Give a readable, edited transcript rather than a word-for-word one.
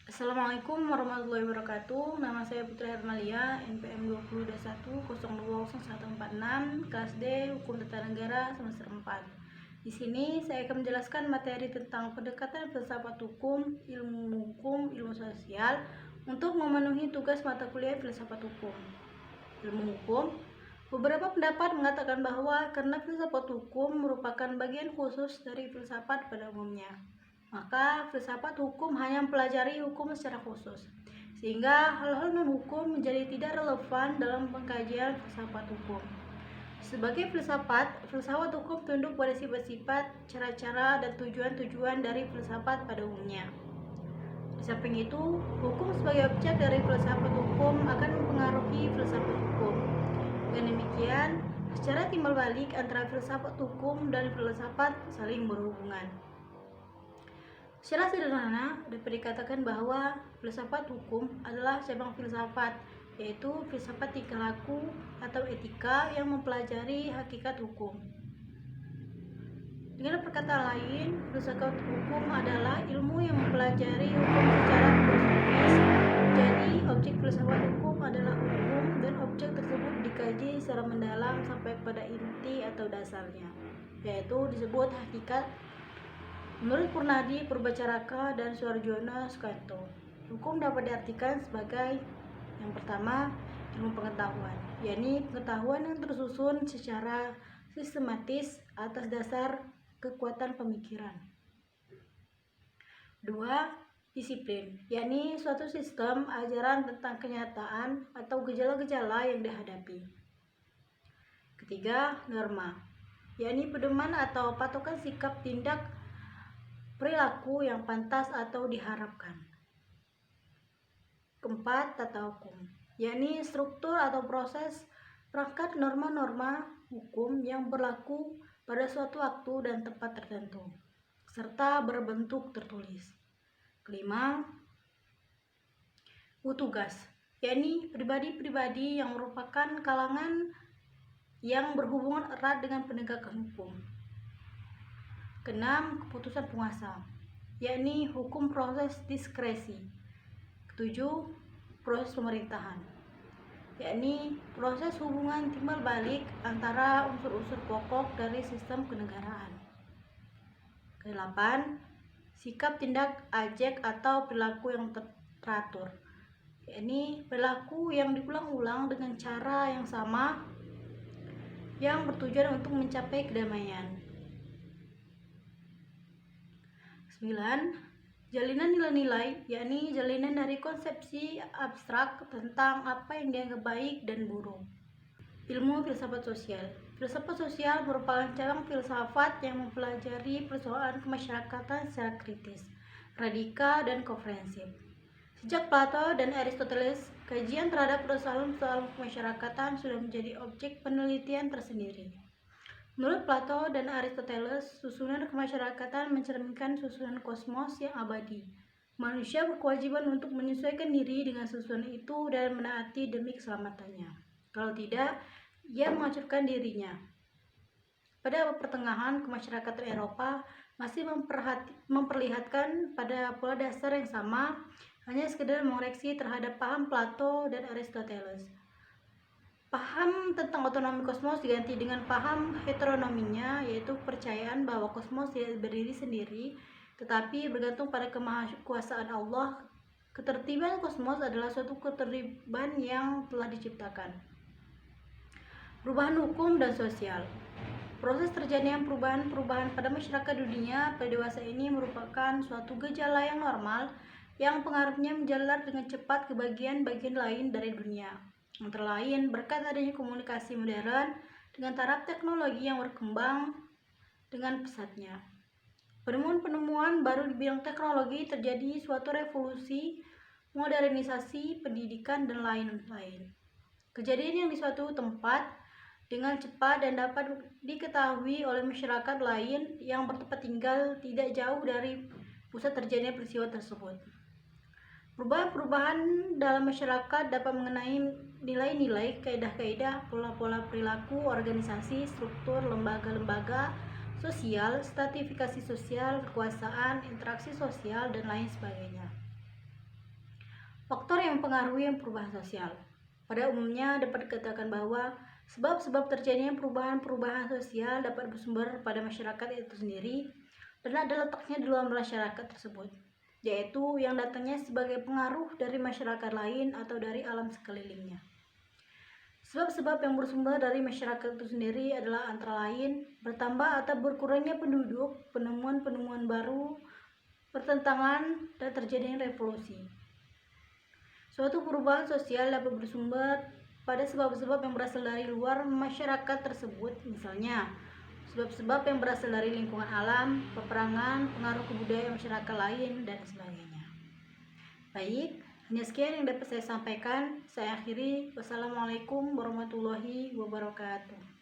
Assalamualaikum warahmatullahi wabarakatuh. Nama saya Putri Hermalia, NPM 2021 kelas D, Hukum Tata Negara semester 4. Di sini saya akan menjelaskan materi tentang pendekatan filsafat hukum, ilmu sosial untuk memenuhi tugas mata kuliah filsafat hukum. Ilmu hukum, beberapa pendapat mengatakan bahwa karena filsafat hukum merupakan bagian khusus dari filsafat pada umumnya, maka filsafat hukum hanya mempelajari hukum secara khusus, sehingga hal-hal non-hukum menjadi tidak relevan dalam pengkajian filsafat hukum. Sebagai filsafat hukum tunduk pada sifat-sifat, cara-cara, dan tujuan-tujuan dari filsafat pada umumnya. Di samping itu, hukum sebagai objek dari filsafat hukum akan mempengaruhi filsafat hukum. Dengan demikian, secara timbal balik antara filsafat hukum dan filsafat saling berhubungan. Secara sederhana, dapat dikatakan bahwa filsafat hukum adalah cabang filsafat, yaitu filsafat tingkah laku atau etika yang mempelajari hakikat hukum. Dengan perkataan lain, filsafat hukum adalah ilmu yang mempelajari hukum secara filosofis. Jadi, objek filsafat hukum adalah hukum dan objek tersebut dikaji secara mendalam sampai pada inti atau dasarnya, yaitu disebut hakikat. Menurut Purnadi Purbacaraka dan Suarjono Sukanto, hukum dapat diartikan sebagai yang pertama, ilmu pengetahuan, yakni pengetahuan yang tersusun secara sistematis atas dasar kekuatan pemikiran. Dua, disiplin, yakni suatu sistem ajaran tentang kenyataan atau gejala-gejala yang dihadapi. Ketiga, norma, yakni pedoman atau patokan sikap tindak perilaku yang pantas atau diharapkan. Keempat, tata hukum, yakni struktur atau proses perangkat norma-norma hukum yang berlaku pada suatu waktu dan tempat tertentu, serta berbentuk tertulis. Kelima, tugas, yakni pribadi-pribadi yang merupakan kalangan yang berhubungan erat dengan penegakan hukum. Keenam, keputusan penguasa, yakni hukum proses diskresi. Ketujuh, proses pemerintahan, yakni proses hubungan timbal balik antara unsur-unsur pokok dari sistem kenegaraan. Kedelapan, sikap tindak ajek atau perilaku yang teratur, yakni perilaku yang diulang-ulang dengan cara yang sama yang bertujuan untuk mencapai kedamaian. 9. Jalinan nilai-nilai, yakni jalinan dari konsepsi abstrak tentang apa yang dianggap baik dan buruk. Ilmu filsafat sosial. Filsafat sosial merupakan cabang filsafat yang mempelajari persoalan kemasyarakatan secara kritis, radikal, dan komprehensif. Sejak Plato dan Aristoteles, kajian terhadap persoalan kemasyarakatan sudah menjadi objek penelitian tersendiri. Menurut Plato dan Aristoteles, susunan kemasyarakatan mencerminkan susunan kosmos yang abadi. Manusia berkewajiban untuk menyesuaikan diri dengan susunan itu dan menaati demi keselamatannya. Kalau tidak, ia menghancurkan dirinya. Pada pertengahan, kemasyarakatan Eropa masih memperlihatkan pada pola dasar yang sama, hanya sekedar mengoreksi terhadap paham Plato dan Aristoteles. Paham tentang otonomi kosmos diganti dengan paham heteronominya, yaitu kepercayaan bahwa kosmos tidak berdiri sendiri, tetapi bergantung pada kemahakuasaan Allah. Ketertiban kosmos adalah suatu ketertiban yang telah diciptakan. Perubahan hukum dan sosial. Proses terjadinya perubahan pada masyarakat dunia pada dewasa ini merupakan suatu gejala yang normal yang pengaruhnya menjalar dengan cepat ke bagian-bagian lain dari dunia. Antara lain berkat adanya komunikasi modern dengan taraf teknologi yang berkembang dengan pesatnya. Penemuan-penemuan baru di bidang teknologi terjadi suatu revolusi, modernisasi, pendidikan, dan lain-lain. Kejadian yang di suatu tempat dengan cepat dan dapat diketahui oleh masyarakat lain yang bertempat tinggal tidak jauh dari pusat terjadinya peristiwa tersebut. Perubahan-perubahan dalam masyarakat dapat mengenai nilai-nilai, kaidah-kaidah, pola-pola perilaku, organisasi, struktur, lembaga-lembaga sosial, stratifikasi sosial, kekuasaan, interaksi sosial, dan lain sebagainya. Faktor yang mempengaruhi perubahan sosial. Pada umumnya dapat dikatakan bahwa sebab-sebab terjadinya perubahan-perubahan sosial dapat bersumber pada masyarakat itu sendiri dan ada letaknya di luar masyarakat tersebut, yaitu yang datangnya sebagai pengaruh dari masyarakat lain atau dari alam sekelilingnya. Sebab-sebab yang bersumber dari masyarakat itu sendiri adalah antara lain bertambah atau berkurangnya penduduk, penemuan-penemuan baru, pertentangan, dan terjadinya revolusi. Suatu perubahan sosial dapat bersumber pada sebab-sebab yang berasal dari luar masyarakat tersebut, misalnya sebab-sebab yang berasal dari lingkungan alam, peperangan, pengaruh kebudayaan masyarakat lain, dan sebagainya. Baik, hanya sekian yang dapat saya sampaikan. Saya akhiri. Wassalamualaikum warahmatullahi wabarakatuh.